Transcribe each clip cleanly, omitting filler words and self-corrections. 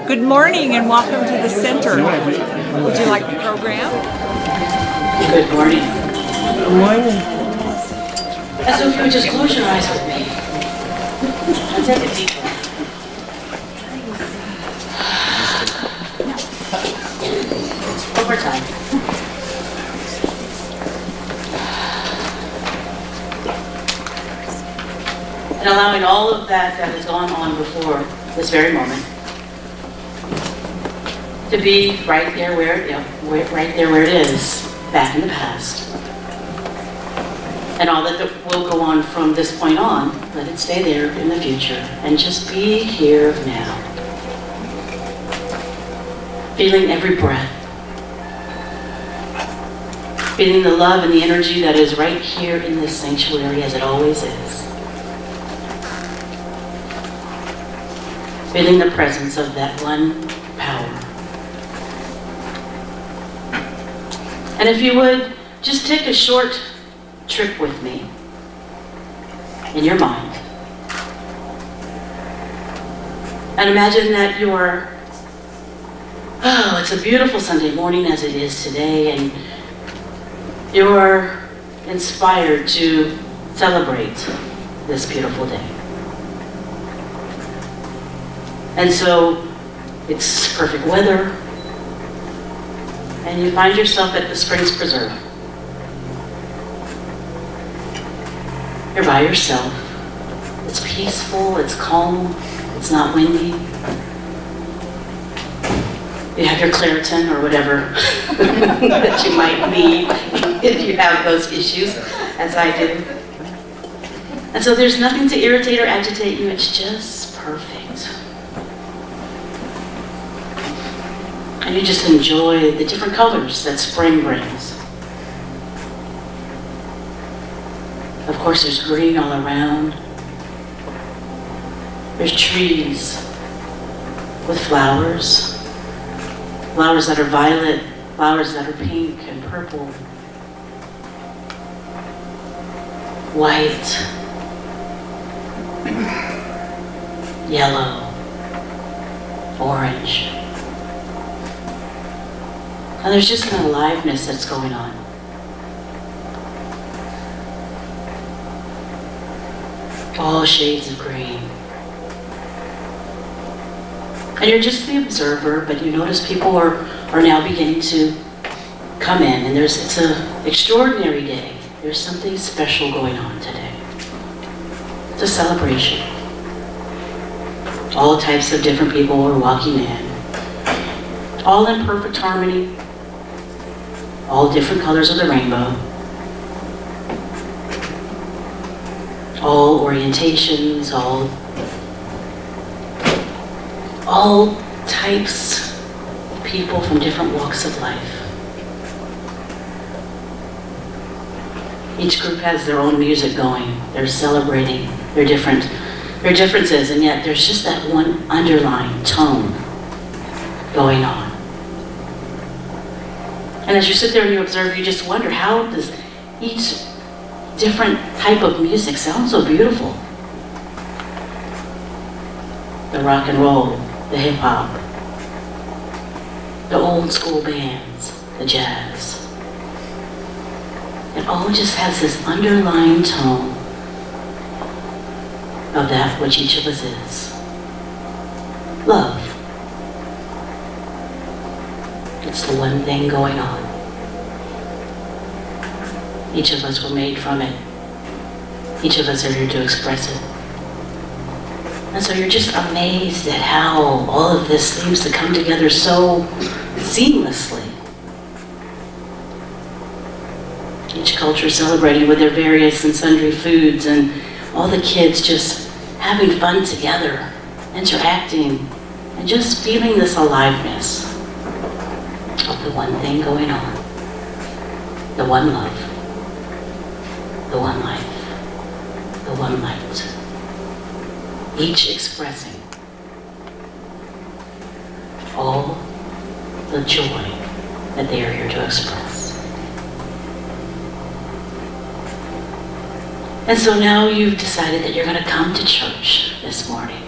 Good morning and welcome to the center. Would you like the program? Good morning. Good morning. And so if you would just close your eyes with me and take a deep breath. One more time. And allowing all of that has gone on before this very moment to be right there where it is, back in the past. And all that will go on from this point on, let it stay there in the future, and just be here now. Feeling every breath. Feeling the love and the energy that is right here in this sanctuary as it always is. Feeling the presence of that one power. And if you would, just take a short trip with me in your mind. And imagine that it's a beautiful Sunday morning as it is today, and you're inspired to celebrate this beautiful day. And so it's perfect weather, and you find yourself at the Springs Preserve. You're by yourself. It's peaceful, it's calm, it's not windy. You have your Claritin or whatever that you might need if you have those issues, as I do. And so there's nothing to irritate or agitate you, it's just perfect. And you just enjoy the different colors that spring brings. Of course, there's green all around. There's trees with flowers. Flowers that are violet, flowers that are pink and purple. White. Yellow. Orange. And there's just an aliveness that's going on. All shades of green. And you're just the observer, but you notice people are now beginning to come in, and it's an extraordinary day. There's something special going on today. It's a celebration. All types of different people are walking in. All in perfect harmony. All different colors of the rainbow. All orientations, all types of people from different walks of life. Each group has their own music going. They're celebrating their differences, and yet there's just that one underlying tone going on. And as you sit there and you observe, you just wonder, how does each different type of music sound so beautiful? The rock and roll, the hip hop, the old school bands, the jazz. It all just has this underlying tone of that which each of us is. Love. It's the one thing going on. Each of us were made from it. Each of us are here to express it. And so you're just amazed at how all of this seems to come together so seamlessly. Each culture celebrating with their various and sundry foods, and all the kids just having fun together, interacting, and just feeling this aliveness of the one thing going on. The one love. The one life. The one light. Each expressing all the joy that they are here to express. And so now you've decided that you're going to come to church this morning.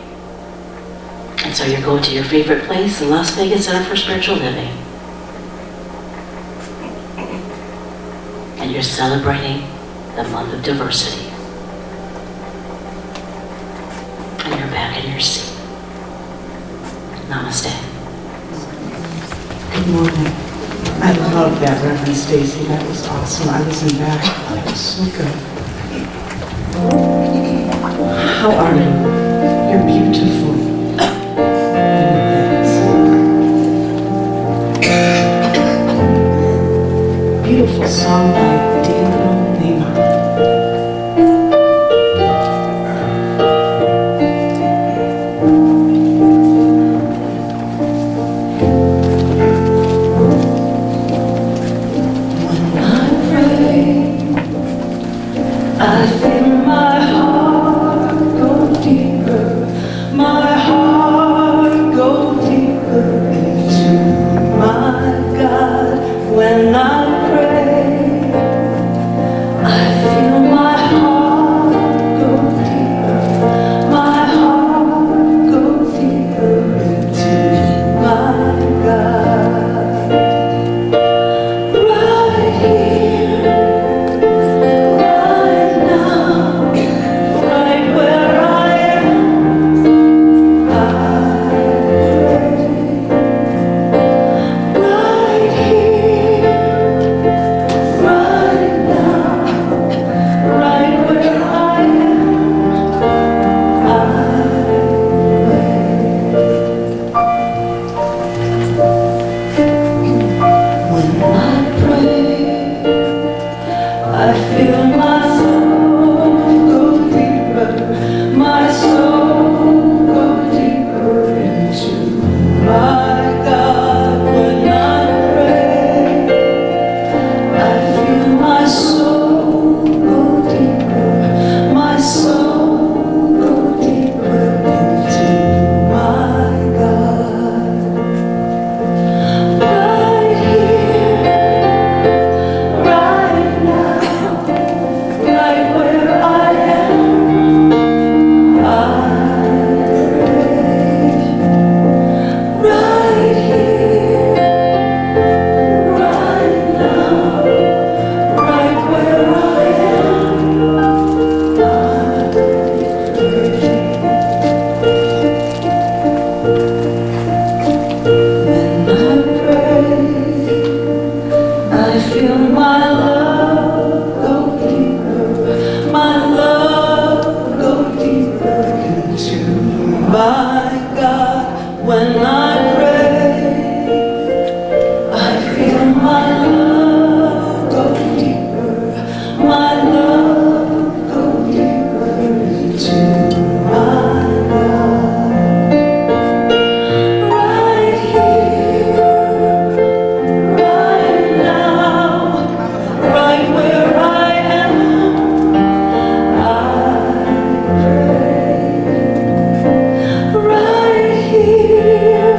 And so you go to your favorite place, the Las Vegas Center for Spiritual Living, and you're celebrating the month of diversity. And you're back in your seat. Namaste. Good morning. I love that, Reverend Stacy. That was awesome. I listened back. That was so good. How are you? You're beautiful. Beautiful song by Daniel Lima. I feel my heart go deeper, my heart go deeper into my God. When I pray, I feel my heart go deeper, my heart go deeper into my God. Right here, right now, right where I am, I pray. Right here, right now, right where I am, I pray. When I pray, I feel my soul go deeper, my soul go deeper into my God. When I pray, I feel my soul go deeper, my soul go deeper into my God. Right here, right now, right where I am, I pray. Right here, right now, right where I am, I pray. When I pray, I feel my love go deeper, my love go deeper into my God. When I pray, I feel my love go deeper, my love go deeper into my God. Right here, right now, right where I am, I pray. Right here,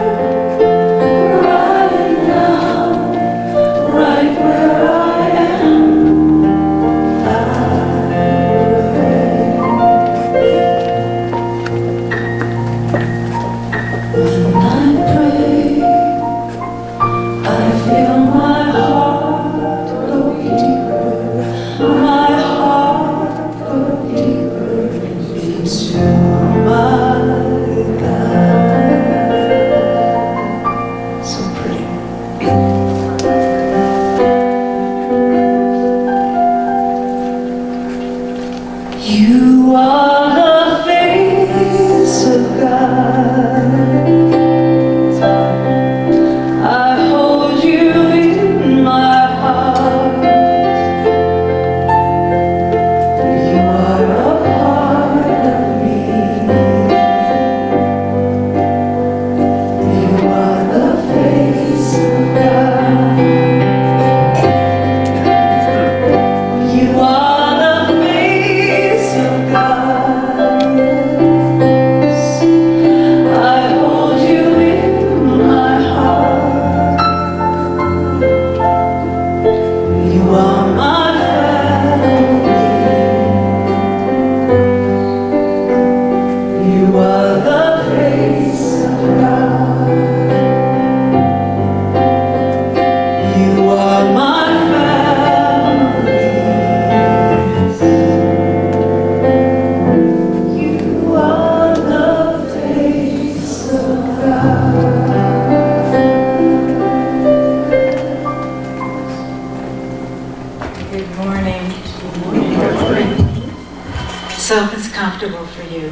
comfortable for you,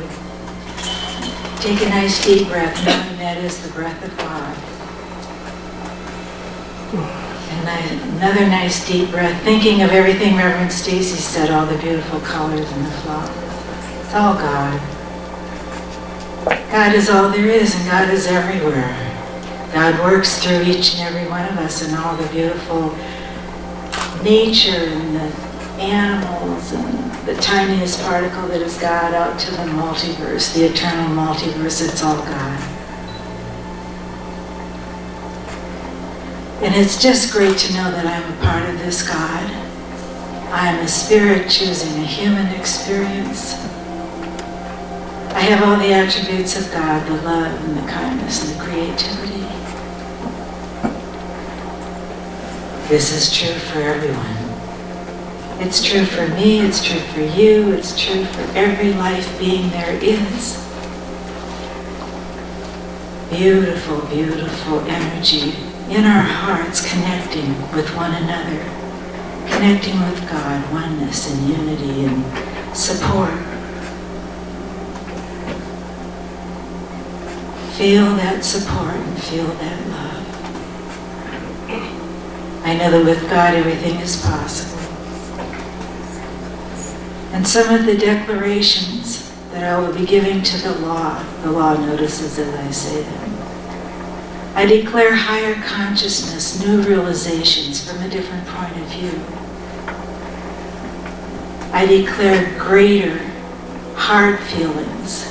take a nice deep breath, knowing that is the breath of God. And another nice deep breath, thinking of everything Reverend Stacy said, all the beautiful colors and the flowers. It's all God. God is all there is, and God is everywhere. God works through each and every one of us, and all the beautiful nature and the animals and the tiniest particle that is God, out to the multiverse, the eternal multiverse. It's all God. And it's just great to know that I'm a part of this God. I am a spirit choosing a human experience. I have all the attributes of God, the love and the kindness and the creativity. This is true for everyone. It's true for me, it's true for you, it's true for every life being there is. Beautiful, beautiful energy in our hearts, connecting with one another, connecting with God, oneness and unity and support. Feel that support and feel that love. I know that with God everything is possible. And some of the declarations that I will be giving to the law notices as I say them. I declare higher consciousness, new realizations from a different point of view. I declare greater heart feelings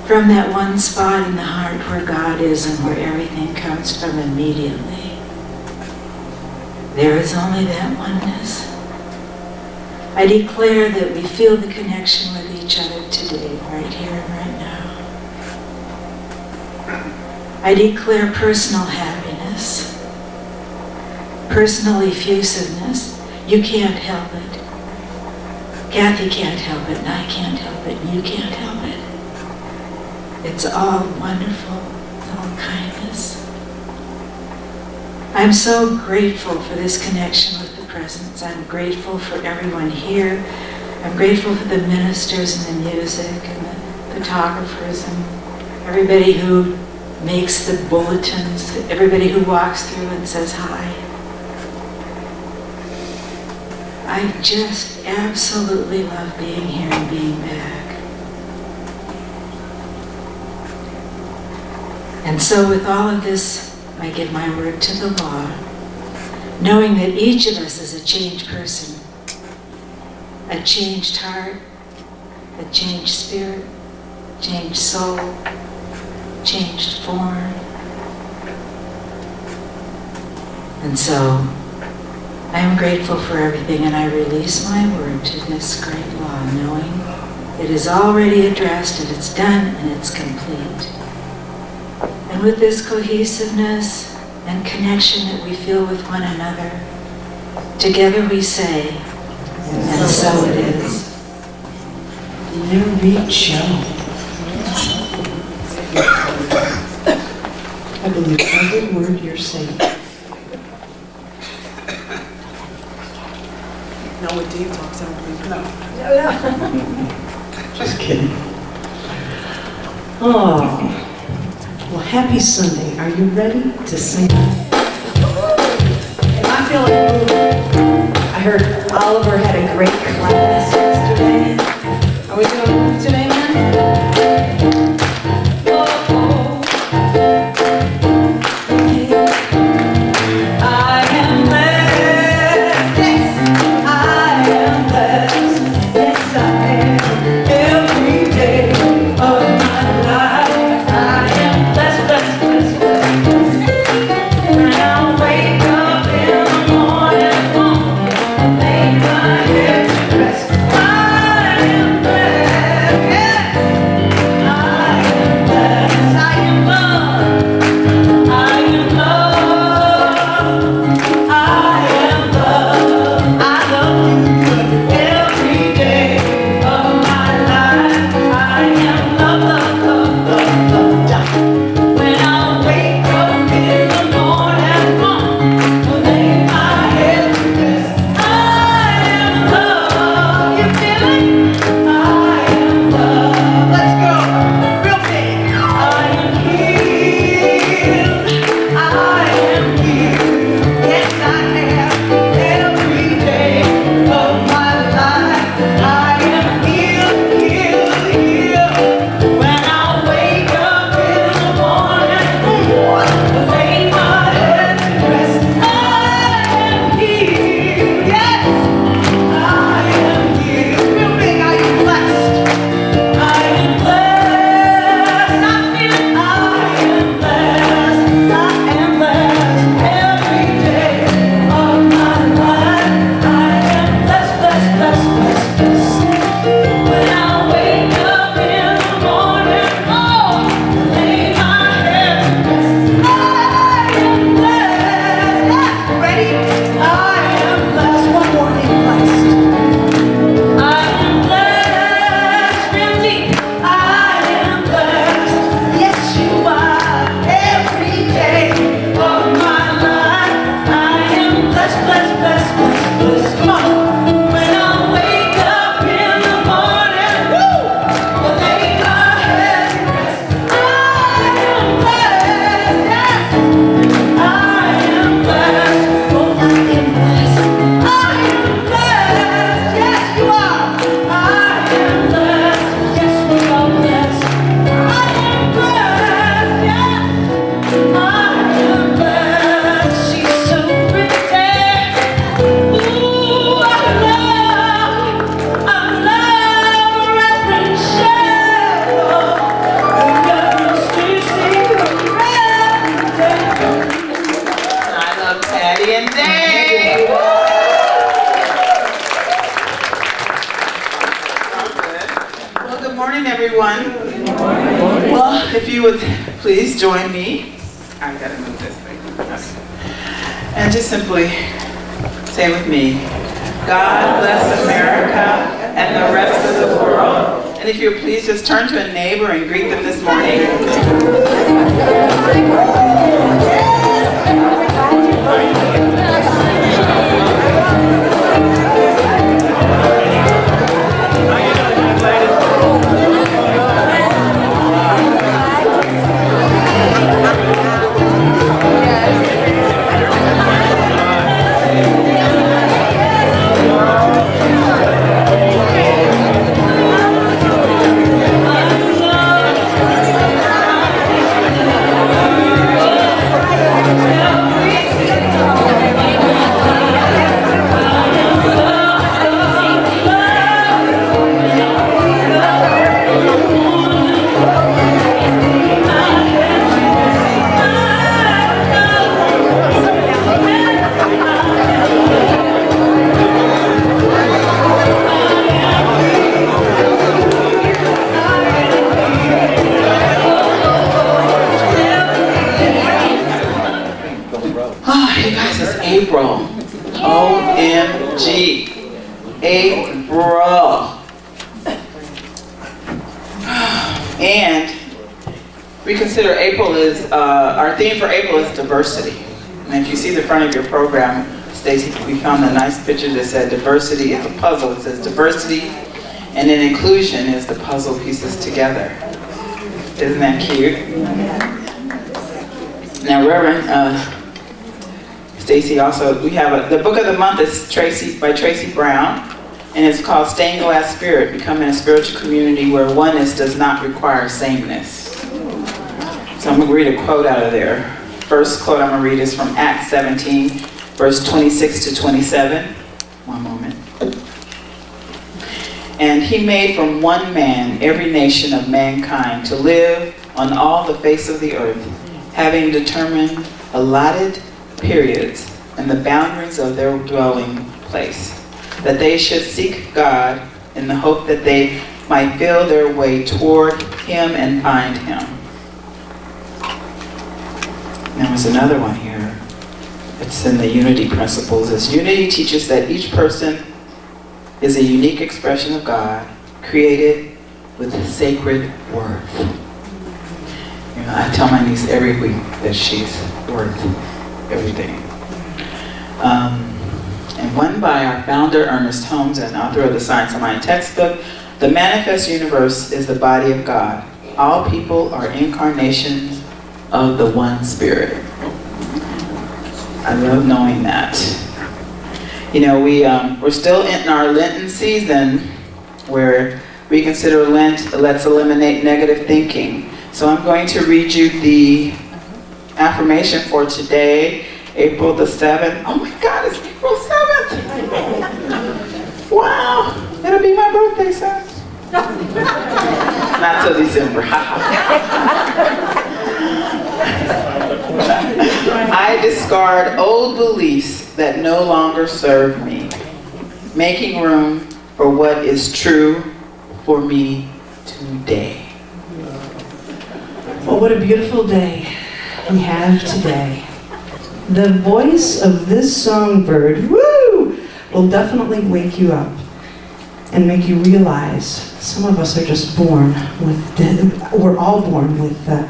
from that one spot in the heart where God is and where everything comes from immediately. There is only that oneness. I declare that we feel the connection with each other today, right here and right now. I declare personal happiness, personal effusiveness. You can't help it. Kathy can't help it, and I can't help it, and you can't help it. It's all wonderful, it's all kindness. I'm so grateful for this connection with the presence. I'm grateful for everyone here. I'm grateful for the ministers and the music and the photographers and everybody who makes the bulletins, everybody who walks through and says hi. I just absolutely love being here and being back. And so with all of this, I give my word to the law, knowing that each of us is a changed person, a changed heart, a changed spirit, changed soul, changed form. And so I am grateful for everything, and I release my word to this great law, knowing it is already addressed and it's done and it's complete. And with this cohesiveness and connection that we feel with one another, together we say, and so it is. Lvcsl. I believe every word you're saying. No, when Dave talks, I don't believe no. Just kidding. Oh, well, happy Sunday. Are you ready to sing? Am I feeling moved? I heard Oliver had a great class yesterday. Are we going to move today, man? Wake up in the morning, lay my head. would please join me. I gotta move this thing. Okay. And just simply say with me, God bless America and the rest of the world. And if you would please just turn to a neighbor and greet them this morning. April. OMG. April. And we consider April is, our theme for April is diversity. And if you see the front of your program, Stacy, we found a nice picture that said diversity is a puzzle. It says diversity and then inclusion is the puzzle pieces together. Isn't that cute? Now, Reverend Stacy also, we have the book of the month is by Tracy Brown, and it's called Stained Glass Spirit, Becoming a Spiritual Community Where Oneness Does Not Require Sameness. So I'm going to read a quote out of there. First quote I'm going to read is from Acts 17, verse 26 to 27. One moment. And he made from one man every nation of mankind to live on all the face of the earth, having determined allotted periods and the boundaries of their dwelling place, that they should seek God in the hope that they might feel their way toward him and find him. There was another one here. It's in the unity principles. As unity teaches that each person is a unique expression of God, created with sacred worth. You know, I tell my niece every week that she's worth everything. And one by our founder, Ernest Holmes, and author of the Science of Mind textbook, the manifest universe is the body of God. All people are incarnations of the one Spirit. I love knowing that. You know, we're still in our Lenten season where we consider Lent, let's eliminate negative thinking. So I'm going to read you the affirmation for today, April the 7th. Oh my God, it's April 7th! Wow, it'll be my birthday, son. Not till December. I discard old beliefs that no longer serve me, making room for what is true for me today. Well, what a beautiful day we have today. The voice of this songbird, woo, will definitely wake you up and make you realize some of us are just born with, we're all born with a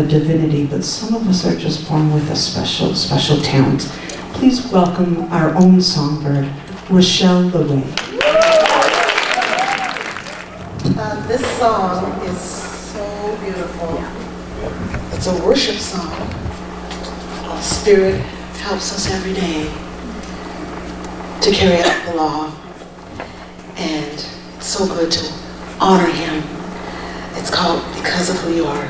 divinity, but some of us are just born with a special talent. Please welcome our own songbird, Lvcsl. This song is so beautiful. It's a worship song. The Spirit helps us every day to carry out the law. And it's so good to honor Him. It's called Because of Who You Are.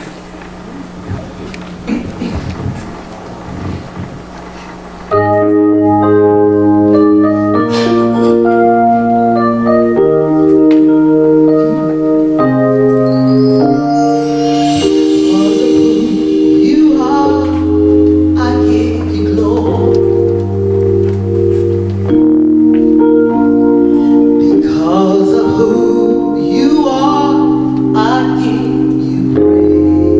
Because of who you are, I give you praise.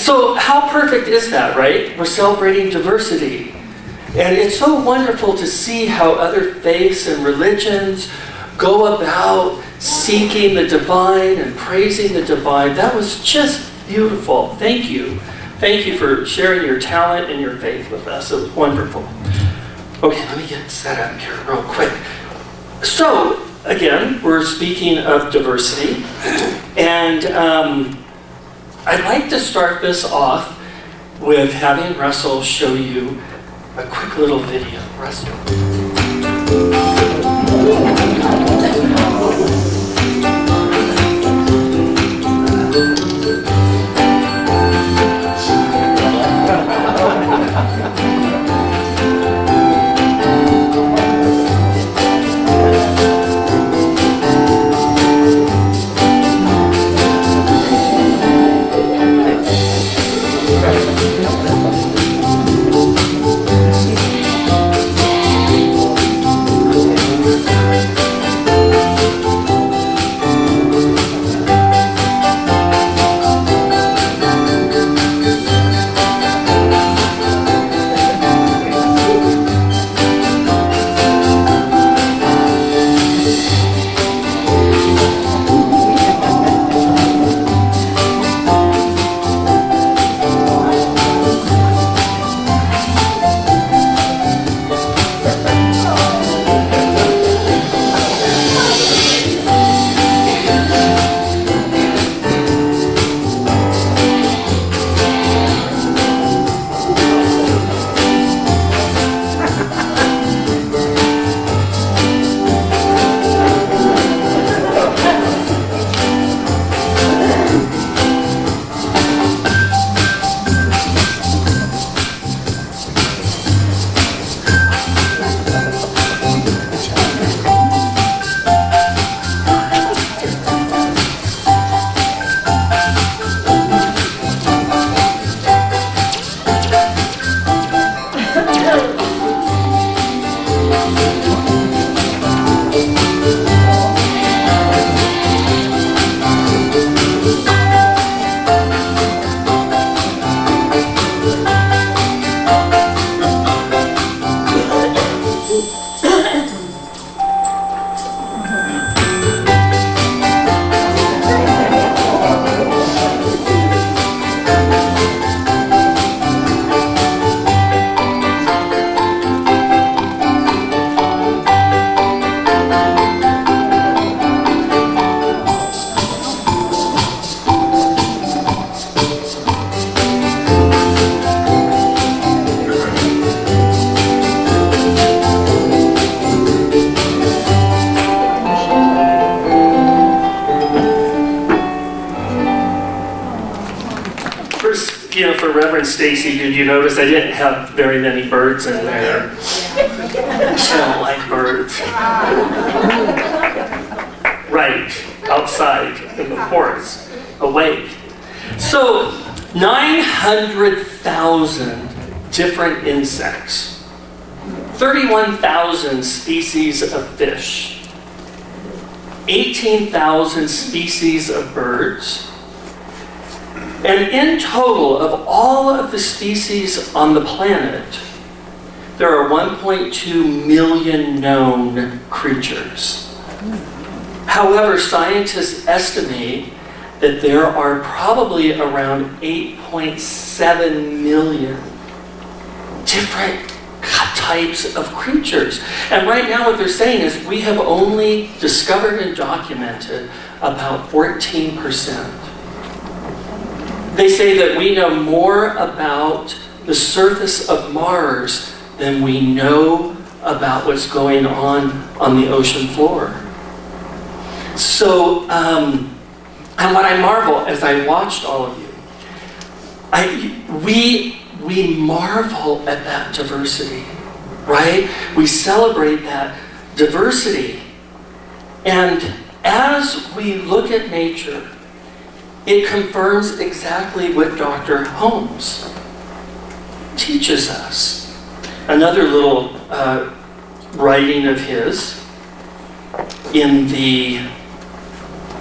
So how perfect is that, right? We're celebrating diversity. And it's so wonderful to see how other faiths and religions go about seeking the divine and praising the divine. That was just beautiful. Thank you. Thank you for sharing your talent and your faith with us. It was wonderful. Okay, let me get set up here real quick. So, again, we're speaking of diversity. And I'd like to start this off with having Russell show you a quick little video. Russell. For Reverend Stacy, did you notice I didn't have very many birds in there? She don't like birds. Right, outside in the forest, awake. So, 900,000 different insects, 31,000 species of fish, 18,000 species of birds, and in total, of all of the species on the planet, there are 1.2 million known creatures. However, scientists estimate that there are probably around 8.7 million different types of creatures. And right now what they're saying is we have only discovered and documented about 14%. They say that we know more about the surface of Mars than we know about what's going on the ocean floor. So, and what I marvel as I watched all of you, we marvel at that diversity, right? We celebrate that diversity. And as we look at nature, it confirms exactly what Dr. Holmes teaches us. Another little writing of his in the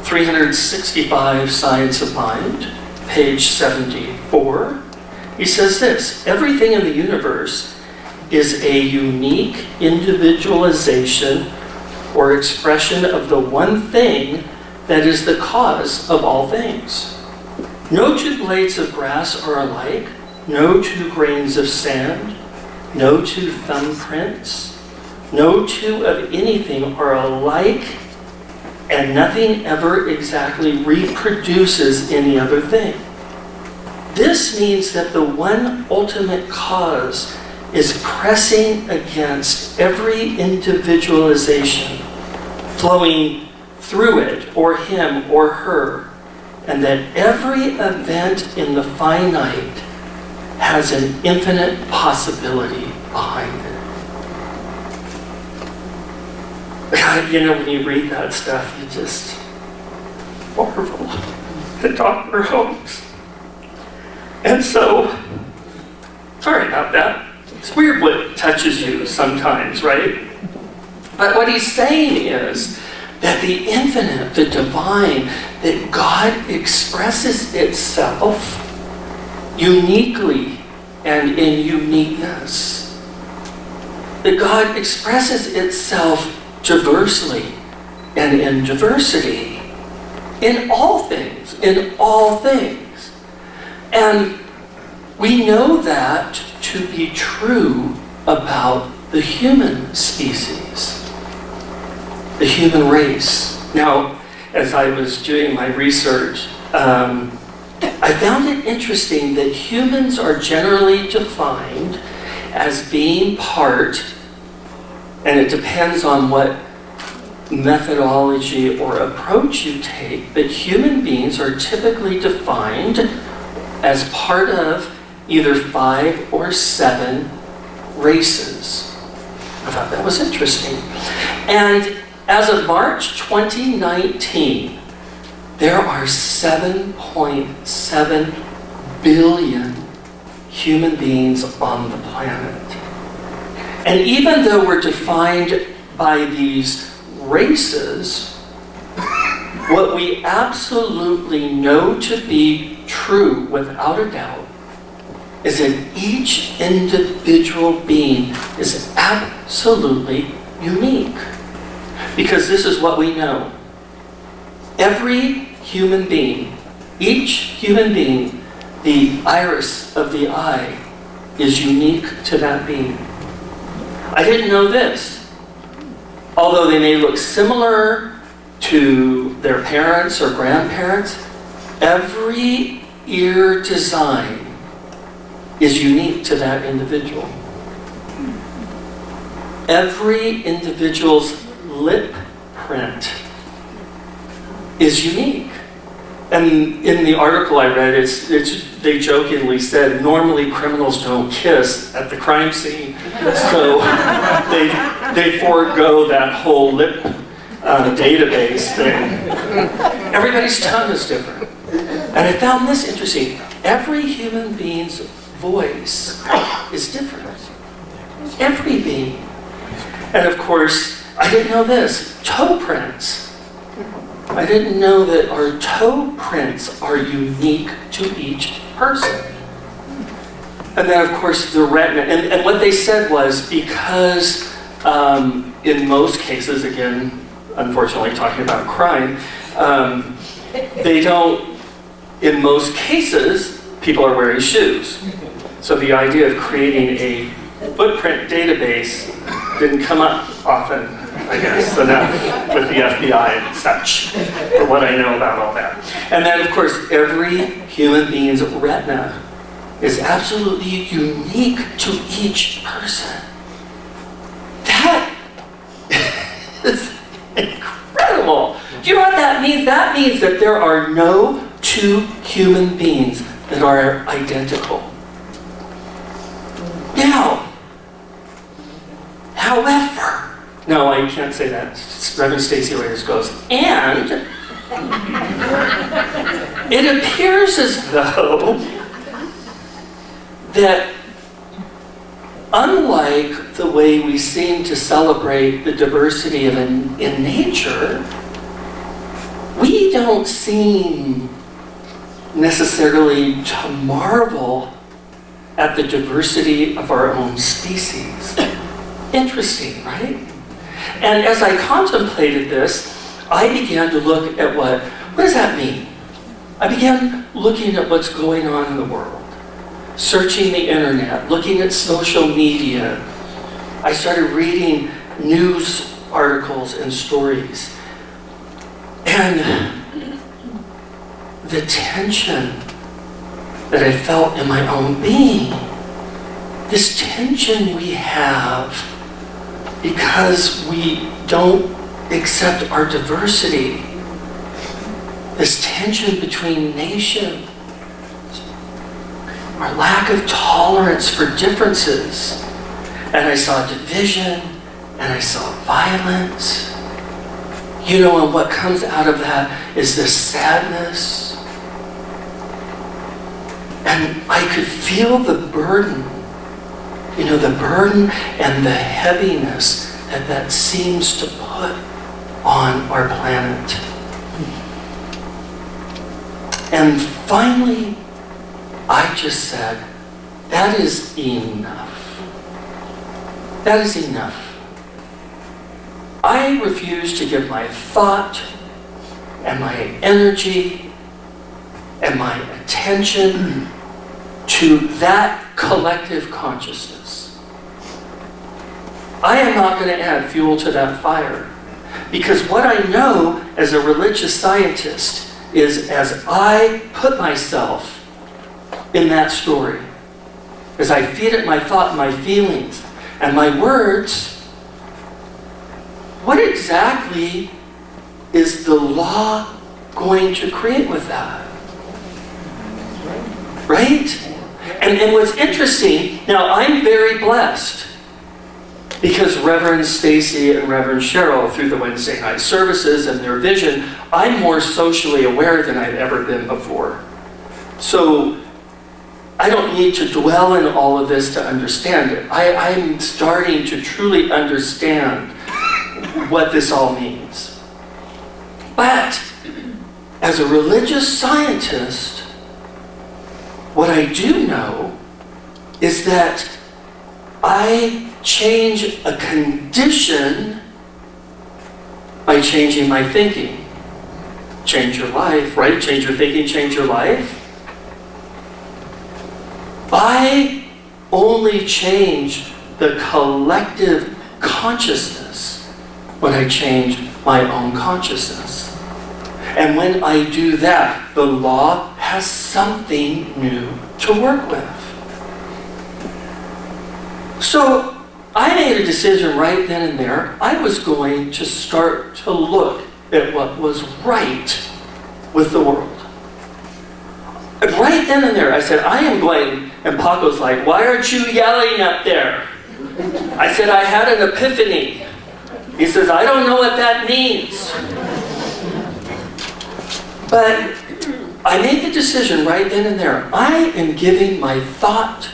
365 Science of Mind. page 74, he says this: everything in the universe is a unique individualization or expression of the one thing that is the cause of all things. No two blades of grass are alike, no two grains of sand, no two thumbprints, no two of anything are alike, and nothing ever exactly reproduces any other thing. This means that the one ultimate cause is pressing against every individualization, flowing through it, or him or her, and that every event in the finite has an infinite possibility behind it. God, you know, when you read that stuff, you just marvel at Dr. Holmes. And so, sorry about that. It's weird what touches you sometimes, right? But what he's saying is that the infinite, the divine, that God expresses itself uniquely and in uniqueness. That God expresses itself diversely and in diversity. In all things, in all things. And we know that to be true about the human species, the human race. Now, as I was doing my research, I found it interesting that humans are generally defined as being part, and it depends on what methodology or approach you take, but human beings are typically defined as part of either 5 or 7 races. I thought that was interesting. And as of March 2019, there are 7.7 billion human beings on the planet. And even though we're defined by these races, what we absolutely know to be true without a doubt is that each individual being is absolutely unique. Because this is what we know. Every human being, each human being, the iris of the eye is unique to that being. I didn't know this. Although they may look similar to their parents or grandparents, every ear design is unique to that individual. Every individual's lip print is unique. And in the article I read, they jokingly said, normally criminals don't kiss at the crime scene, so they forego that whole lip database thing. Everybody's tongue is different. And I found this interesting. Every human being's voice is different. Every being. And of course, I didn't know this, toe prints. I didn't know that our toe prints are unique to each person. And then of course the retina, and what they said was because in most cases, again, unfortunately talking about crime, they don't, in most cases, people are wearing shoes. So the idea of creating a footprint database didn't come up often, I guess, enough with the FBI and such, for what I know about all that. And then, of course, every human being's retina is absolutely unique to each person. That is incredible. Do you know what that means? That means that there are no two human beings that are identical. Now, however, no, I can't say that. Reverend Stacy Reyes goes, and it appears as though that unlike the way we seem to celebrate the diversity in nature, we don't seem necessarily to marvel at the diversity of our own species. Interesting, right? And as I contemplated this, I began to look at what does that mean? I began looking at what's going on in the world, searching the internet, looking at social media. I started reading news articles and stories. And the tension that I felt in my own being, this tension we have because we don't accept our diversity, this tension between nations, our lack of tolerance for differences. And I saw division, and I saw violence. You know, and what comes out of that is this sadness. And I could feel the burden, the burden and the heaviness that seems to put on our planet. And finally, I just said, that is enough. That is enough. I refuse to give my thought and my energy and my attention to that collective consciousness. I am not going to add fuel to that fire. Because what I know as a religious scientist is as I put myself in that story, as I feed it my thought, my feelings, and my words, what exactly is the law going to create with that? Right? And what's interesting, now I'm very blessed because Reverend Stacy and Reverend Cheryl, through the Wednesday night services and their vision, I'm more socially aware than I've ever been before. So I don't need to dwell in all of this to understand it. I'm starting to truly understand what this all means. But as a religious scientist, what I do know is that I change a condition by changing my thinking. Change your life, right? Change your thinking, change your life. I only change the collective consciousness when I change my own consciousness. And when I do that, the law has something new to work with. So I made a decision right then and there. I was going to start to look at what was right with the world. And right then and there, I said, I am going, and Paco's like, why aren't you yelling up there? I said, I had an epiphany. He says, I don't know what that means. But I made the decision right then and there. I am giving my thought,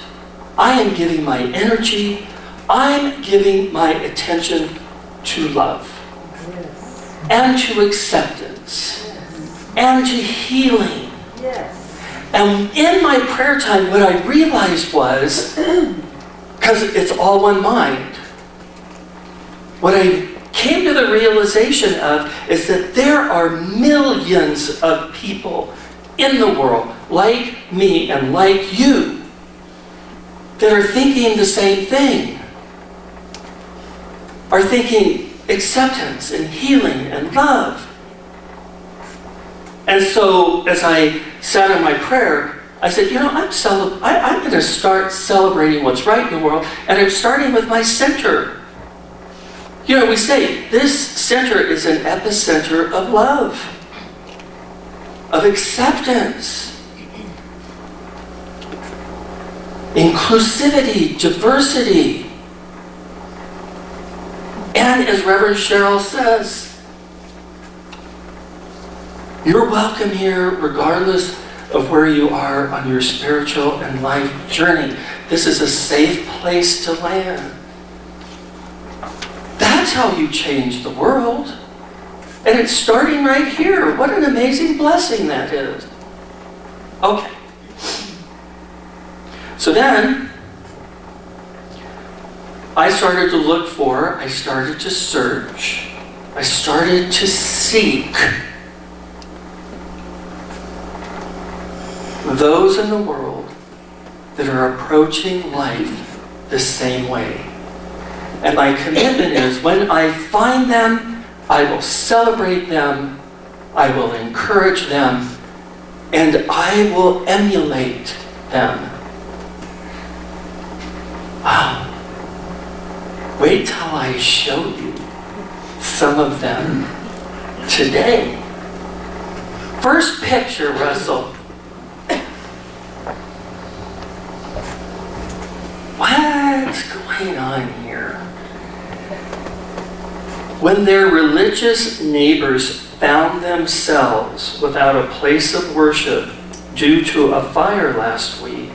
I am giving my energy, I'm giving my attention to love, and to acceptance, and to healing. And in my prayer time, what I realized was, because it's all one mind, what I came to the realization of is that there are millions of people in the world, like me and like you, that are thinking the same thing, are thinking acceptance and healing and love. And so as I sat in my prayer, I said, I'm going to start celebrating what's right in the world, and I'm starting with my center. We say this center is an epicenter of love, of acceptance, inclusivity, diversity. And as Reverend Cheryl says, you're welcome here regardless of where you are on your spiritual and life journey. This is a safe place to land. That's how you change the world. And it's starting right here. What an amazing blessing that is. Okay. So then, I started to look for, I started to search, I started to seek those in the world that are approaching life the same way. And my commitment is when I find them, I will celebrate them, I will encourage them, and I will emulate them. Wow. Wait till I show you some of them today. First picture, Russell. What's going on here? When their religious neighbors found themselves without a place of worship due to a fire last week,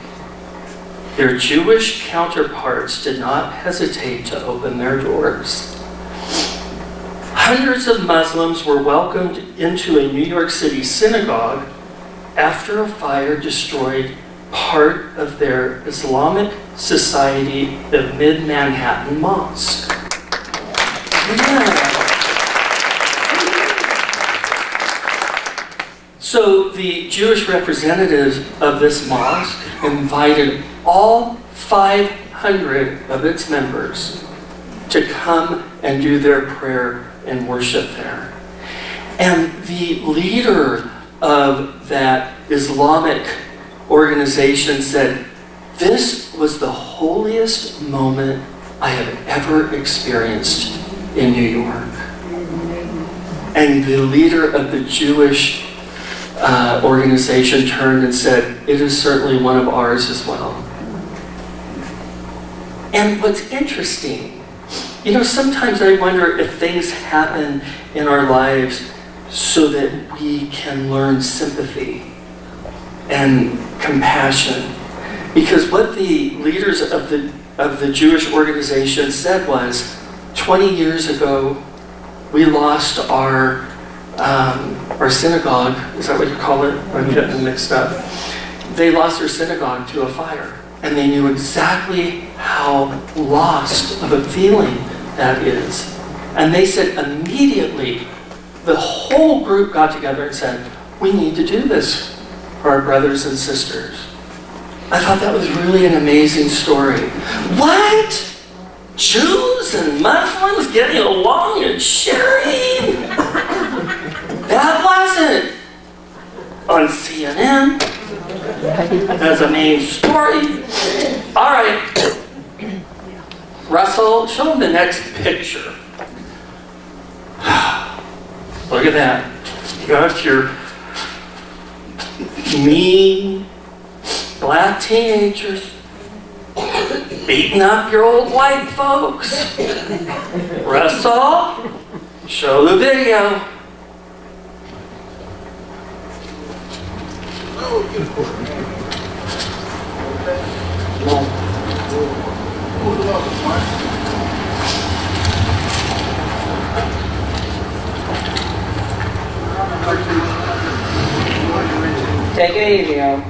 their Jewish counterparts did not hesitate to open their doors. Hundreds of Muslims were welcomed into a New York City synagogue after a fire destroyed part of their Islamic Society of Mid-Manhattan Mosque. Yeah. So the Jewish representatives of this mosque invited all 500 of its members to come and do their prayer and worship there. And the leader of that Islamic organization said, "This was the holiest moment I have ever experienced in New York." And the leader of the Jewish organization turned and said, "It is certainly one of ours as well." And what's interesting, sometimes I wonder if things happen in our lives so that we can learn sympathy and compassion. Because what the leaders of the Jewish organization said was, 20 years ago, we lost our synagogue. Is that what you call it? I'm getting them mixed up. They lost their synagogue to a fire. And they knew exactly how lost of a feeling that is. And they said immediately, the whole group got together and said, "We need to do this for our brothers and sisters." I thought that was really an amazing story. What? Jews and Muslims getting along and sharing? That wasn't on CNN as a main story. All right. Russell, show them the next picture. Look at that. You got your mean black teenagers beating up your old white folks. Russell, show the video. Take it easy, yo.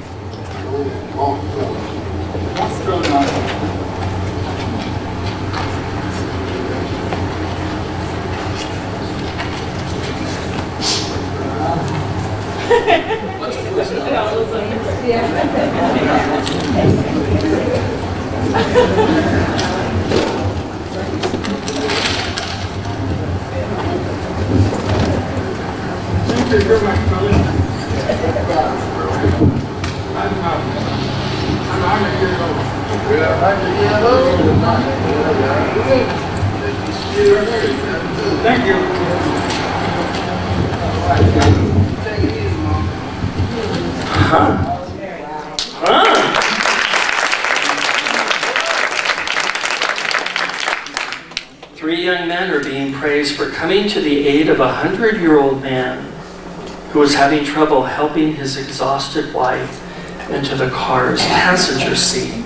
Thank you. Three young men are being praised for coming to the aid of a 100-year-old man who was having trouble helping his exhausted wife into the car's passenger seat.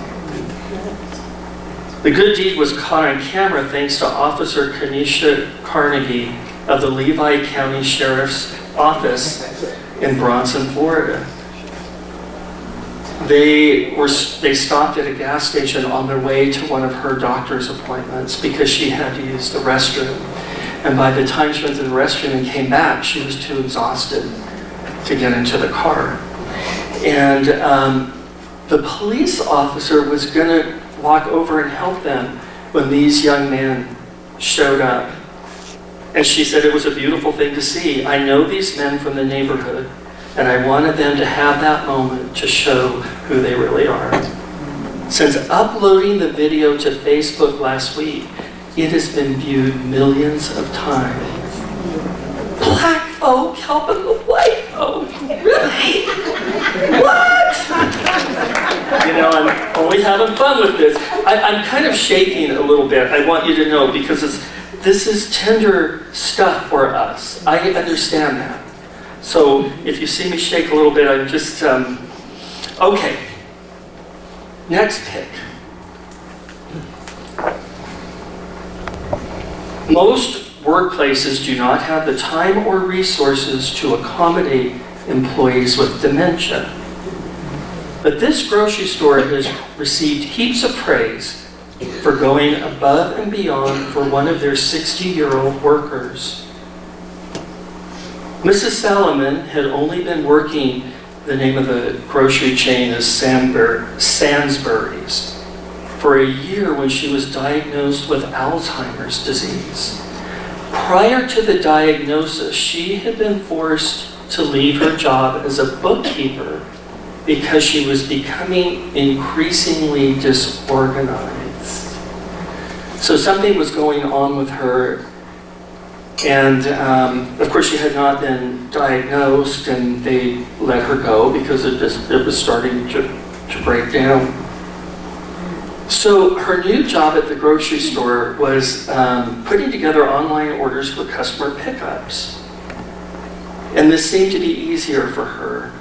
The good deed was caught on camera thanks to Officer Kanisha Carnegie of the Levy County Sheriff's Office in Bronson, Florida. They stopped at a gas station on their way to one of her doctor's appointments because she had to use the restroom. And by the time she went to the restroom and came back, she was too exhausted to get into the car. And the police officer was going to walk over and help them when these young men showed up. And she said it was a beautiful thing to see. I know these men from the neighborhood, and I wanted them to have that moment to show who they really are. Since uploading the video to Facebook last week, it has been viewed millions of times. Black folk helping the white folk? Really? What? You know, I'm only having fun with this. I'm kind of shaking a little bit, I want you to know, because this is tender stuff for us. I understand that. So if you see me shake a little bit, I'm just, okay. Next pick. Most workplaces do not have the time or resources to accommodate employees with dementia. But this grocery store has received heaps of praise for going above and beyond for one of their 60-year-old workers. Mrs. Salomon had only been working, the name of the grocery chain is Sainsbury's, for a year when she was diagnosed with Alzheimer's disease. Prior to the diagnosis, she had been forced to leave her job as a bookkeeper because she was becoming increasingly disorganized. So something was going on with her, and of course she had not been diagnosed, and they let her go because it was starting to break down. So her new job at the grocery store was putting together online orders for customer pickups. And this seemed to be easier for her.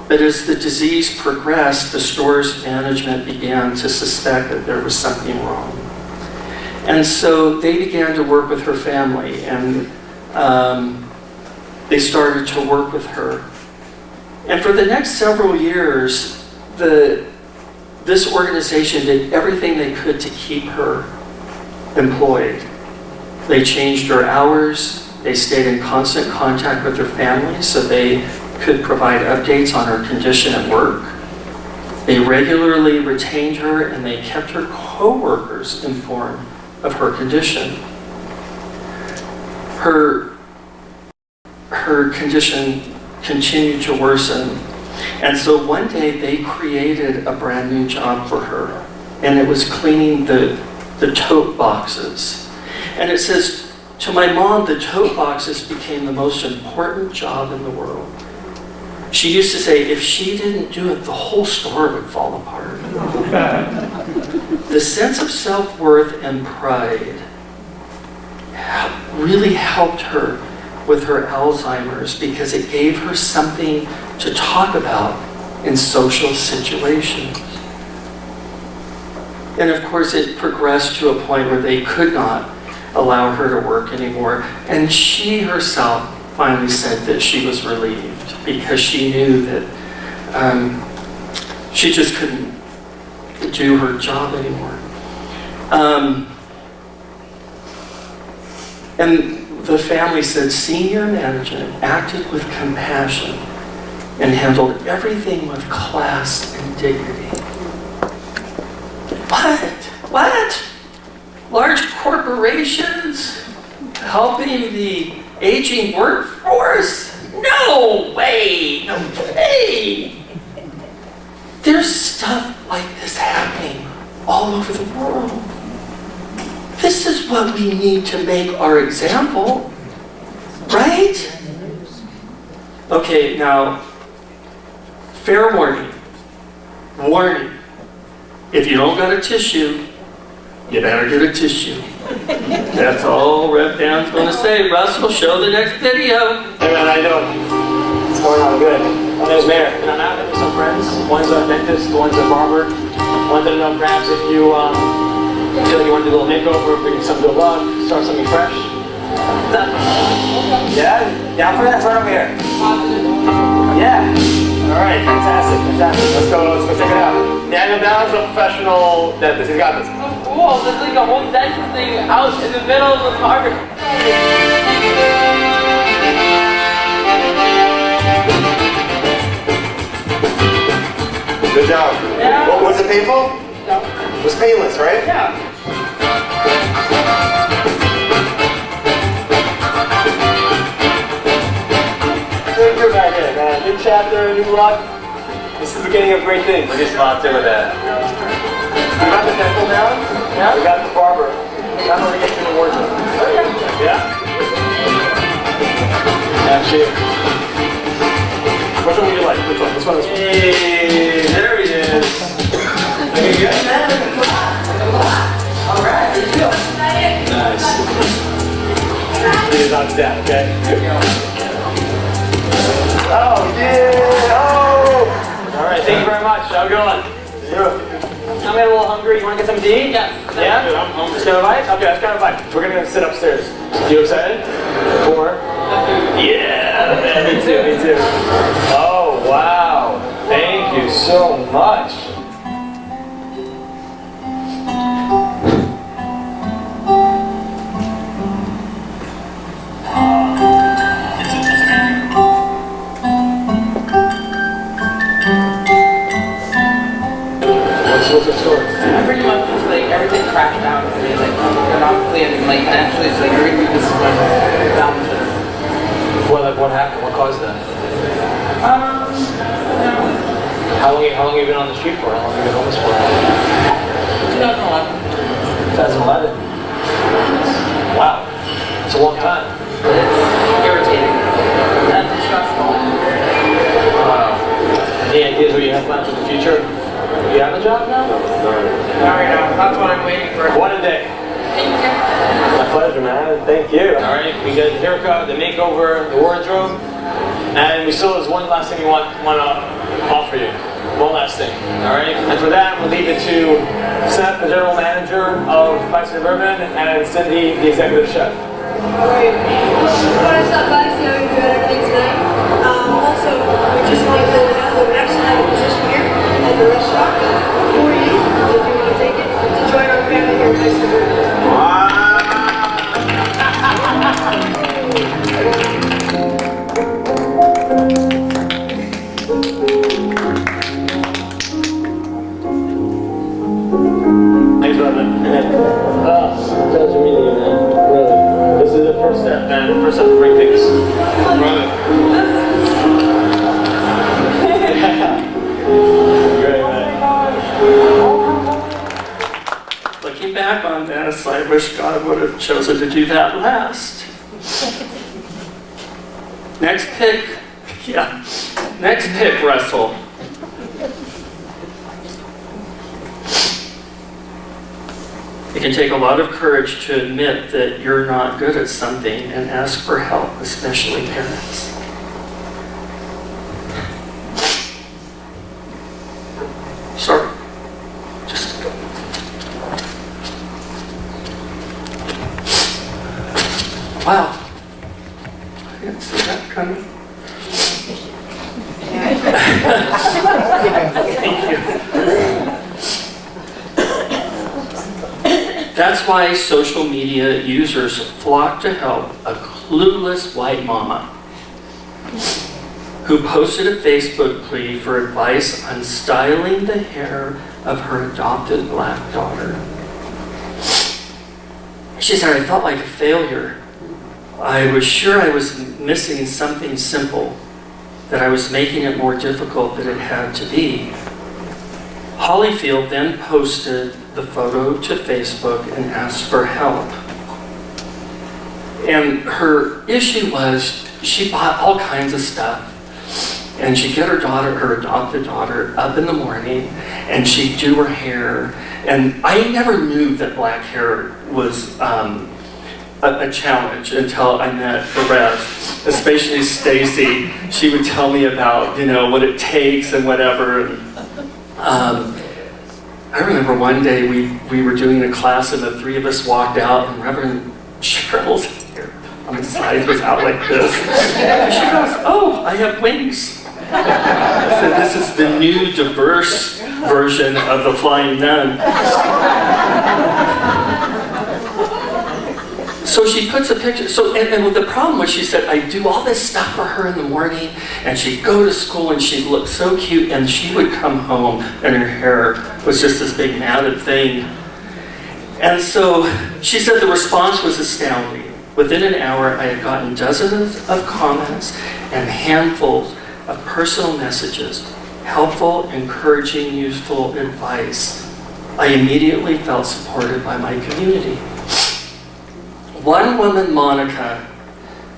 But as the disease progressed, the store's management began to suspect that there was something wrong. And so they began to work with her family, and they started to work with her. And for the next several years, this organization did everything they could to keep her employed. They changed her hours. They stayed in constant contact with her family so they could provide updates on her condition at work. They regularly retained her, and they kept her co-workers informed of her condition. Her condition continued to worsen. And so one day they created a brand new job for her, and it was cleaning the tote boxes. And it says, to my mom, the tote boxes became the most important job in the world. She used to say, if she didn't do it, the whole store would fall apart. The sense of self-worth and pride really helped her with her Alzheimer's because it gave her something to talk about in social situations. And of course, it progressed to a point where they could not allow her to work anymore. And she herself finally said that she was relieved because she knew that she just couldn't do her job anymore. And the family said senior management acted with compassion and handled everything with class and dignity. What? Large corporations helping the aging workforce? No way! There's stuff like this happening all over the world. This is what we need to make our example, right? Okay, now, fair warning. Warning. If you don't got a tissue, you better get a tissue. That's all Rev Dan's going to say. Russell, show the next video. Hey man, how you doing? What's going on? Good. My name's Mayor, and I'm out with some friends. One's a dentist, one's a barber. Wanted to know perhaps if you feel like you want to do a little makeover, bring something to a vlog, start something fresh. Yeah? Down for that? Right over here. Yeah. All right, fantastic. Let's go check it out. Daniel Downs, a professional dentist. He's got this. Cool, there's like a whole dental thing out in the middle of the park. Good job. Yeah. Was it painful? No. It was painless, right? Yeah. Good back in, man. New chapter, new luck. This is the beginning of great things. We're just sponsored with that. We got the dental down. Yeah. We got the barber. Now we're gonna get to the wardrobe. Yeah? Cheers. Which one would you like? Which one? This one? Hey, there he is. There you go. All right. Nice. He is on down, okay? Here we go. Oh, yeah! Oh! All right, thank you very much. Have a good one. I'm getting a little hungry. You want to get something to eat? Yeah. Yeah? Dude, I'm hungry. Let's go to bite? Okay, let's go to bite. We're going to sit upstairs. You excited? For? Yeah! Me too, me too. Oh, wow. Thank you so much. What's the story? Pretty much just like everything crashed down for me. Like they're not planning. Like actually, it's like everything just went down to. What happened? What caused that? No. How long have you been on the street for? How long have you been homeless for? 2011. 2011. Wow. It's a long time. It's irritating. And stressful. Wow. Any ideas what you have planned for the future? Do you have a job now? Not right now. That's what I'm waiting for. One a day. Thank you. My pleasure, man. Thank you. All right, we got the haircut, the makeover, the wardrobe, and we still have one last thing we want to offer you. One last thing. All right, and for that, we'll leave it to Seth, the general manager of Spice Bourbon, and Cindy, the executive chef. Alright, just want to stop by, see how you're doing everything tonight. Also, we just want to let you know that we actually have a position here at the restaurant for you, if you want to take it, to join our family here at Spice Bourbon. Thanks, brother. Pleasure meeting you, man. Really. This is the first step, man. The first step to bring things. Brother. Great, man. Looking back on this, I wish God would have chosen to do that last. Next pick, yeah. Next pick, Russell. It can take a lot of courage to admit that you're not good at something and ask for help, especially parents. Sorry. Just go. Wow. I didn't see that coming. Thank you. That's why social media users flock to help a clueless white mama who posted a Facebook plea for advice on styling the hair of her adopted black daughter. She said, I felt like a failure. I was sure I was missing something simple, that I was making it more difficult than it had to be. Hollyfield then posted the photo to Facebook and asked for help. And her issue was she bought all kinds of stuff. And she'd get her daughter, her adopted daughter, up in the morning and she'd do her hair. And I never knew that black hair was a challenge until I met the rest, especially Stacy. She would tell me about, what it takes and whatever. And, I remember one day we were doing a class and the three of us walked out and Reverend Cheryl's hair on the side was out like this. And she goes, oh, I have wings. So this is the new diverse version of the flying nun. So she puts a picture, and the problem was, she said, I do all this stuff for her in the morning, and she'd go to school and she'd look so cute, and she would come home and her hair was just this big matted thing. And so she said the response was astounding. Within an hour, I had gotten dozens of comments and handfuls of personal messages, helpful, encouraging, useful advice. I immediately felt supported by my community. One woman, Monica,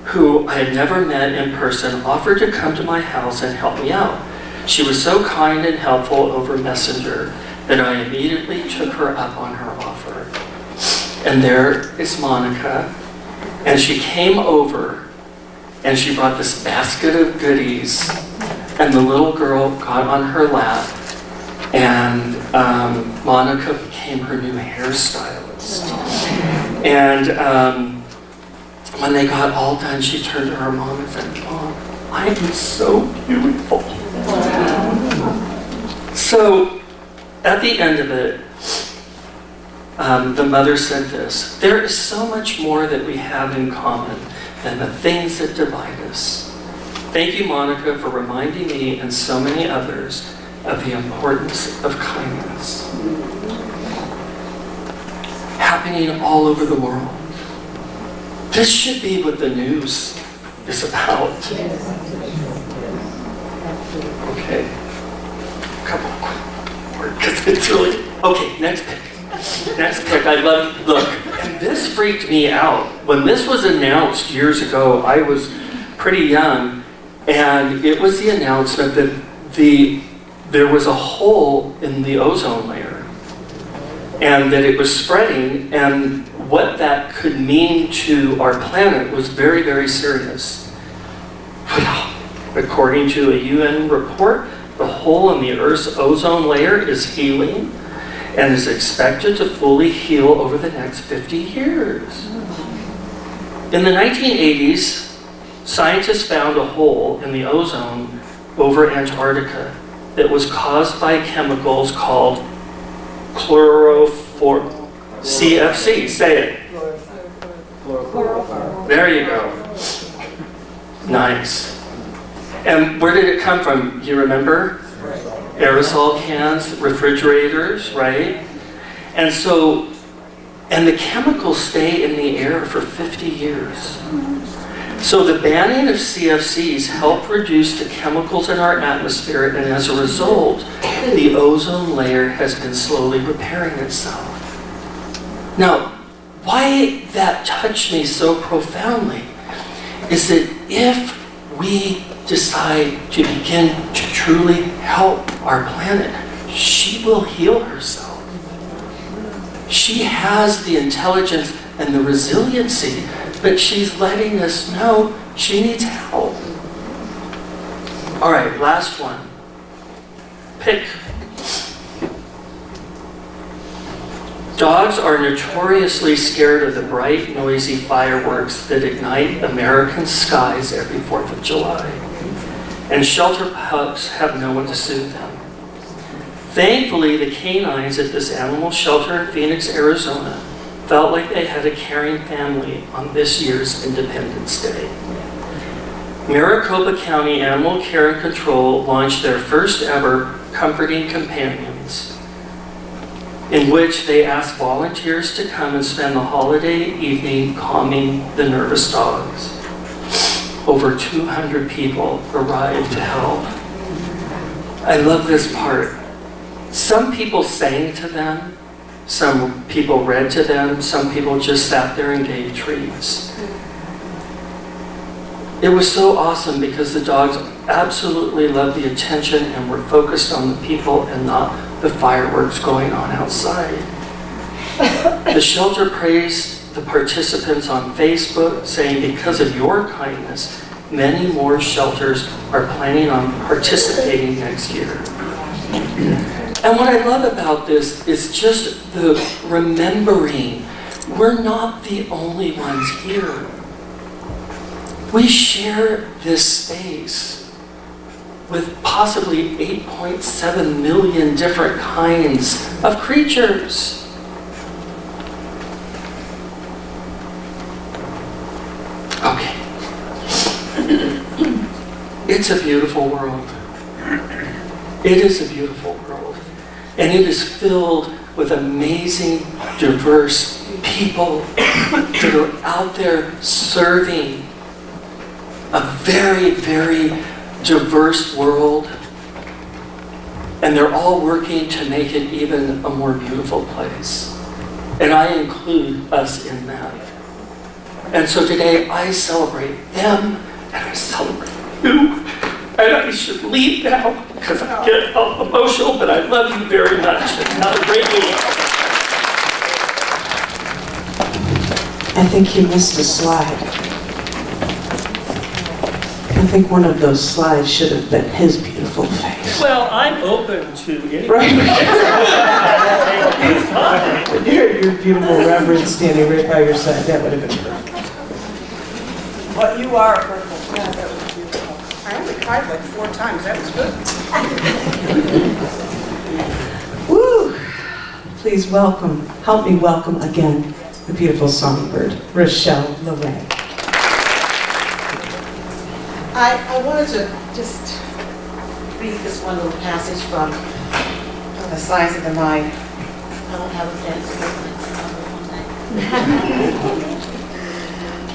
who I had never met in person, offered to come to my house and help me out. She was so kind and helpful over Messenger that I immediately took her up on her offer. And there is Monica, and she came over and she brought this basket of goodies, and the little girl got on her lap, and Monica became her new hairstylist. And when they got all done, she turned to her mom and said, Mom, I am so beautiful. So at the end of it, the mother said this: there is so much more that we have in common than the things that divide us. Thank you, Monica, for reminding me and so many others of the importance of kindness. Happening all over the world. This should be what the news is about. Okay. A couple of quick words, because it's really... Okay, next pick. Next pick, I love... Look, and this freaked me out. When this was announced years ago, I was pretty young, and it was the announcement that there was a hole in the ozone layer, and that it was spreading, and what that could mean to our planet was very, very serious. According to a UN report, the hole in the Earth's ozone layer is healing and is expected to fully heal over the next 50 years. In the 1980s, scientists found a hole in the ozone over Antarctica that was caused by chemicals called CFC, say it. There you go. Nice. And where did it come from? You remember? Aerosol cans, refrigerators, right? And the chemicals stay in the air for 50 years. So the banning of CFCs helped reduce the chemicals in our atmosphere, and as a result, the ozone layer has been slowly repairing itself. Now, why that touched me so profoundly is that if we decide to begin to truly help our planet, she will heal herself. She has the intelligence and the resiliency, but she's letting us know she needs help. All right, last one. Pick. Dogs are notoriously scared of the bright, noisy fireworks that ignite American skies every 4th of July. And shelter pups have no one to soothe them. Thankfully, the canines at this animal shelter in Phoenix, Arizona, felt like they had a caring family on this year's Independence Day. Maricopa County Animal Care and Control launched their first ever Comforting Companions, in which they asked volunteers to come and spend the holiday evening calming the nervous dogs. Over 200 people arrived to help. I love this part. Some people sang to them, some people read to them, some people just sat there and gave treats. It was so awesome because the dogs absolutely loved the attention and were focused on the people and not the fireworks going on outside. The shelter praised the participants on Facebook, saying, because of your kindness, many more shelters are planning on participating next year. And what I love about this is just the remembering we're not the only ones here. We share this space. with possibly 8.7 million different kinds of creatures. Okay. It's a beautiful world. It is a beautiful world. And it is filled with amazing, diverse people that are out there serving a very, very diverse world. And they're all working to make it even a more beautiful place. And I include us in that. And so today I celebrate them and I celebrate you. And I should leave now because I get all emotional, but I love you very much. And have a great week. I think you missed a slide. I think one of those slides should have been his beautiful face. Well, I'm open to anything. Right. Your beautiful reverend standing right by your side, that would have been perfect. Well, you are purple. Yeah, that was beautiful. I only cried like 4 times. That was good. Woo! Please welcome, help me welcome again, the beautiful songbird, Lvcsl. I wanted to just read this one little passage from The Science of the Mind. I don't have a fancy book.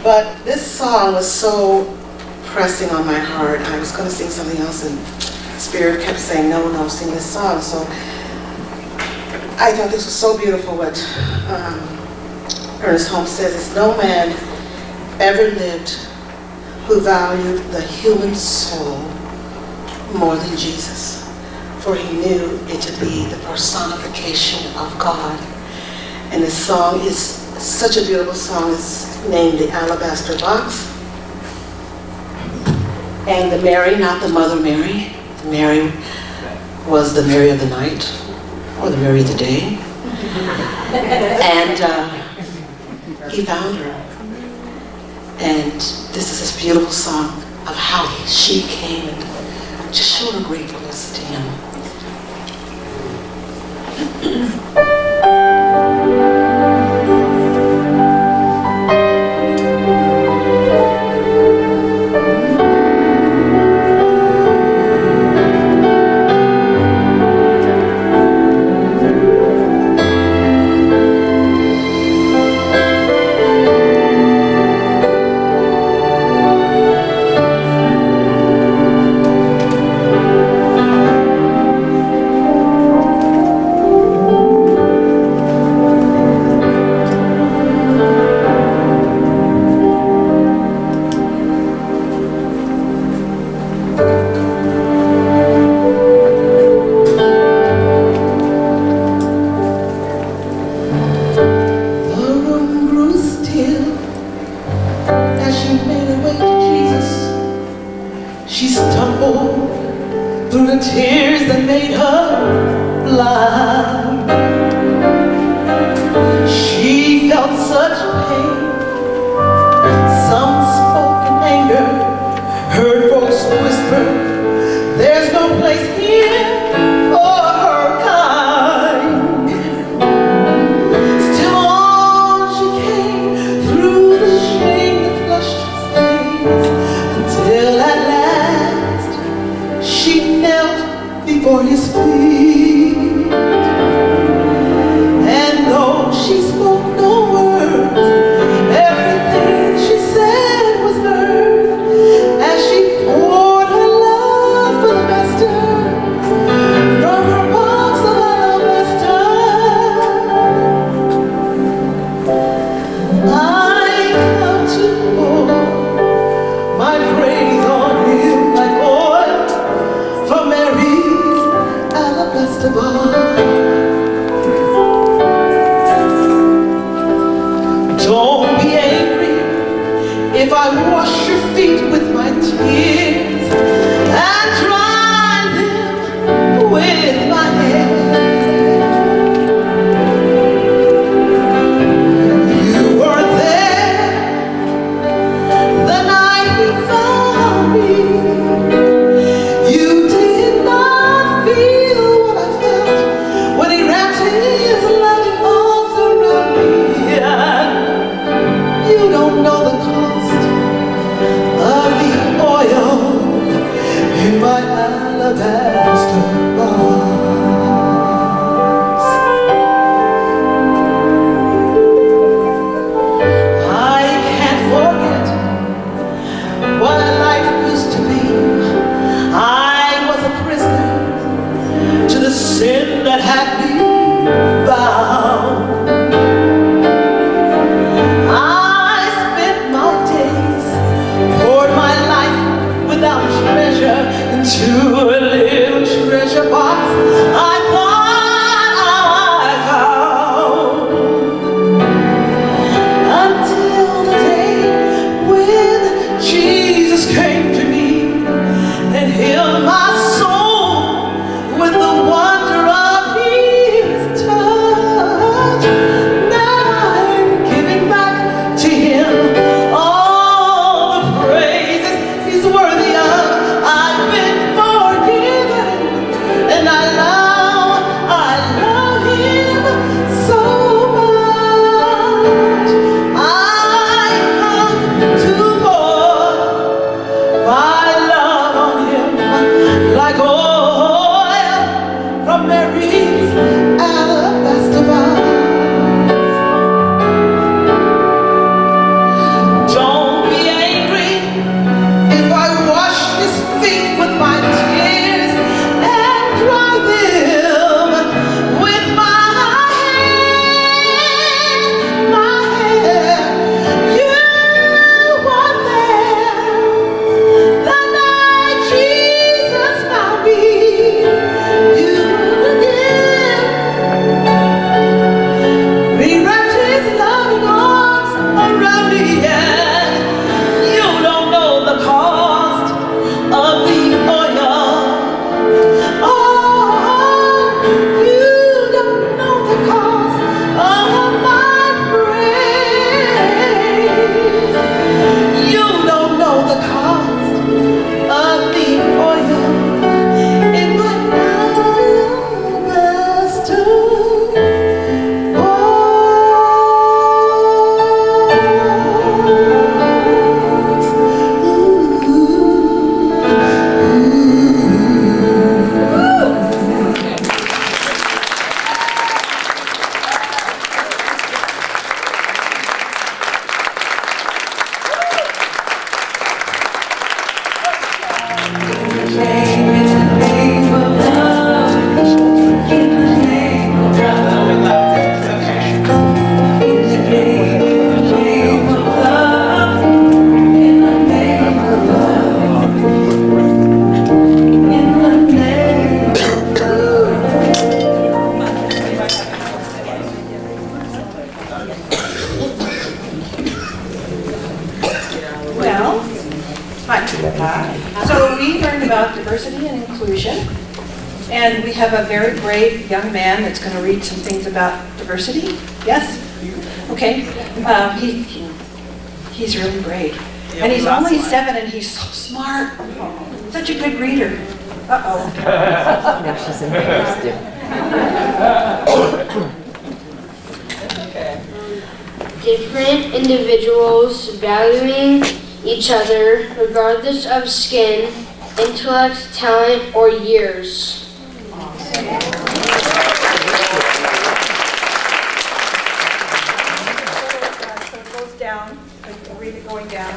But this song was so pressing on my heart. I was going to sing something else, and Spirit kept saying, no, sing this song. So I thought this was so beautiful what Ernest Holmes says. It's no man ever lived who valued the human soul more than Jesus, for he knew it to be the personification of God. And this song is such a beautiful song. It's named The Alabaster Box. And the Mary, not the Mother Mary. The Mary was the Mary of the night, or the Mary of the day. And he found her. And this is this beautiful song of how she came and just showed her gratefulness to him. diversity and inclusion. And we have a very brave young man that's going to read some things about diversity. Yes? Okay. He's really brave. And he's only 7 and he's so smart. Such a good reader. Uh-oh. Now she's embarrassed. Different individuals valuing each other regardless of skin, intellect, talent, or years. So it goes down, I read it going down.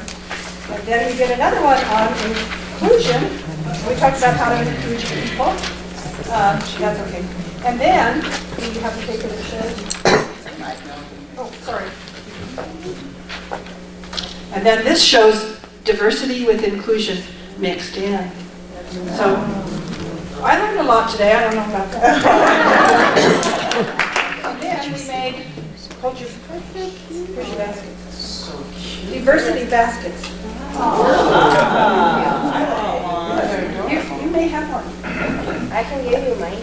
And then we get another one on inclusion. We talked about how to include people. That's okay. And then we have to take a show. Oh, sorry. And then this shows diversity with inclusion mixed in. So I learned a lot today. I don't know about that. And then we made culture baskets. Diversity baskets. You may have one. I can give you mine.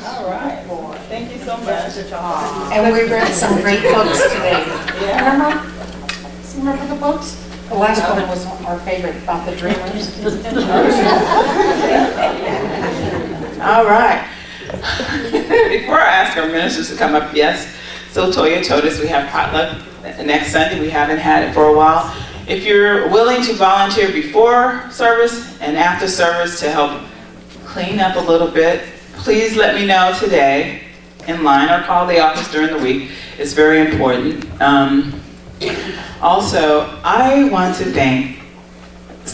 All right, boy. Thank you so much. And we read some great books today. Remember the books? The last one was our favorite, about the dreamers. All right. Before I ask our ministers to come up, yes, so Toya told us we have potluck next Sunday. We haven't had it for a while. If you're willing to volunteer before service and after service to help clean up a little bit, please let me know today in line or call the office during the week. It's very important. Also, I want to thank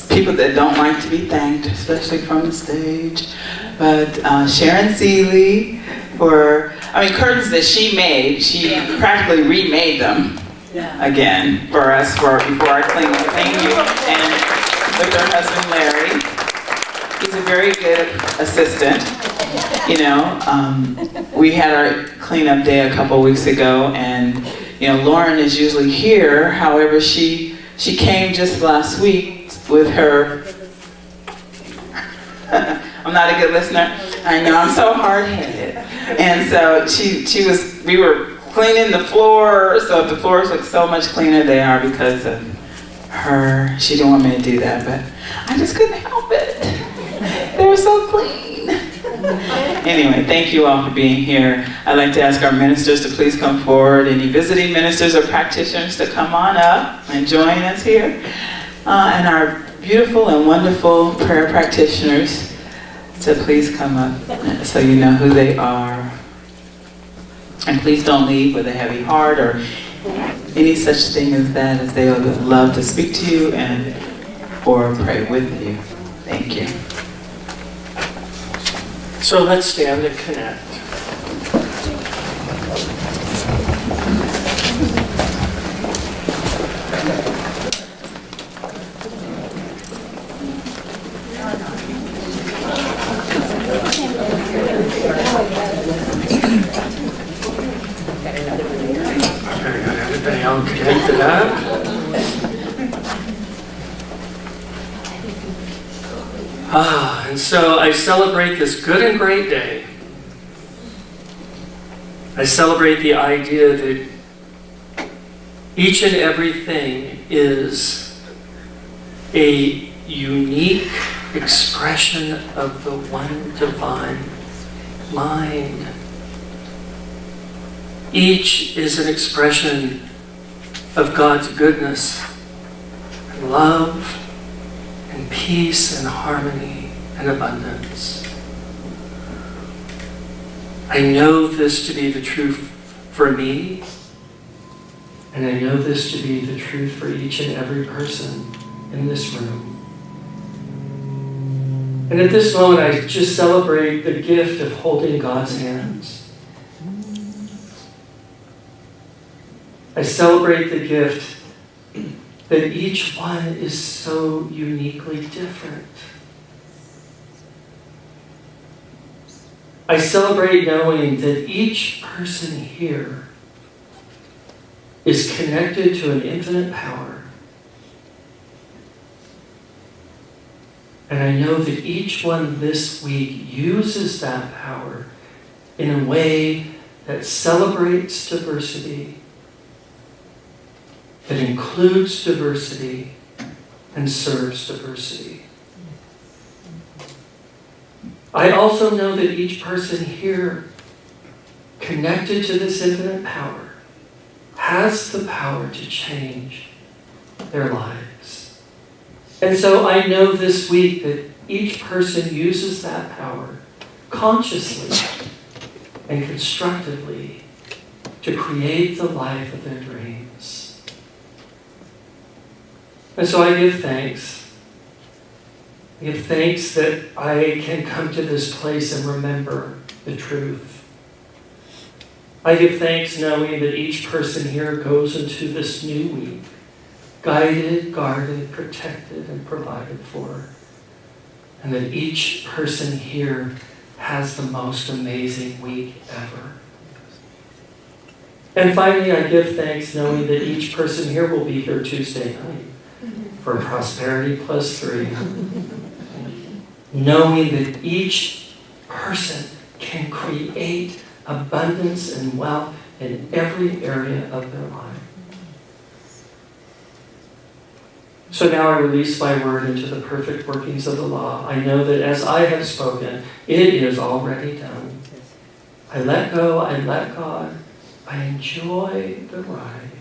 people that don't like to be thanked, especially from the stage, but Sharon Seeley for, curtains that she made, she practically remade them again for us before I cleaned them. Thank you. And with her husband Larry, he's a very good assistant. We had our cleanup day a couple weeks ago, and Lauren is usually here. However, she came just last week with her. I'm not a good listener. I know, I'm so hard-headed. And so we were cleaning the floor, so if the floors look so much cleaner, they are because of her. She didn't want me to do that, but I just couldn't help it. They were so clean. Anyway, thank you all for being here. I'd like to ask our ministers to please come forward. Any visiting ministers or practitioners to come on up and join us here. And our beautiful and wonderful prayer practitioners to please come up so you know who they are. And please don't leave with a heavy heart or any such thing as that, as they would love to speak to you or pray with you. Thank you. So let's stand and connect. Okay, got everybody all connected up. And so I celebrate this good and great day. I celebrate the idea that each and everything is a unique expression of the one divine mind. Each is an expression of God's goodness and love and peace and harmony and abundance. I know this to be the truth for me, and I know this to be the truth for each and every person in this room. And at this moment, I just celebrate the gift of holding God's hands. I celebrate the gift that each one is so uniquely different. I celebrate knowing that each person here is connected to an infinite power. And I know that each one this week uses that power in a way that celebrates diversity, that includes diversity, and serves diversity. I also know that each person here connected to this infinite power has the power to change their lives. And so I know this week that each person uses that power consciously and constructively to create the life of their dreams. And so I give thanks. I give thanks that I can come to this place and remember the truth. I give thanks knowing that each person here goes into this new week guided, guarded, protected, and provided for. And that each person here has the most amazing week ever. And finally, I give thanks knowing that each person here will be here Tuesday night for Prosperity Plus 3. Knowing that each person can create abundance and wealth in every area of their life. So now I release my word into the perfect workings of the law. I know that as I have spoken, it is already done. I let go, I let God, I enjoy the ride.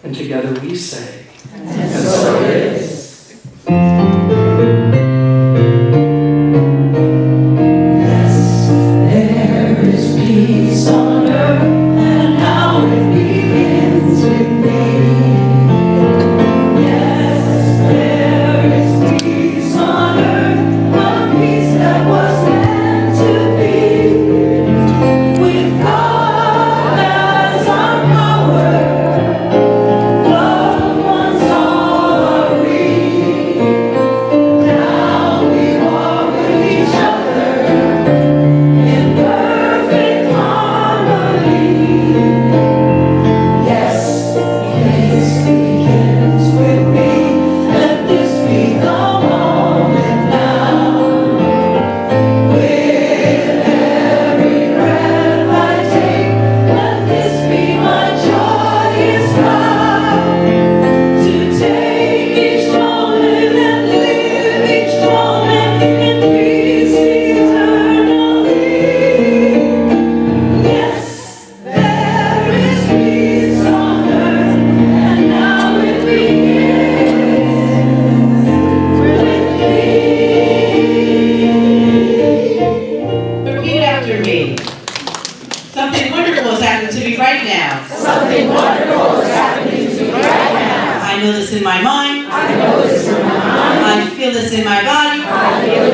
And together we say, and so it is. Peace on earth, and now it begins with me. Yes, there is peace on earth, a peace that was meant to be. With God as our power, loved ones all are we. Now we walk with each other in perfect harmony. Yes, peace begins with me. Let this be the moment now. With every breath I take, let this be my joyous vow. To take each moment and live each moment in peace eternally. Yes, there is peace on earth, and now it begins with me. Repeat after me. Something wonderful is happening to me right now. Something wonderful is happening to me right now. I know this in my mind. I know this in my mind. I feel this in my body. I feel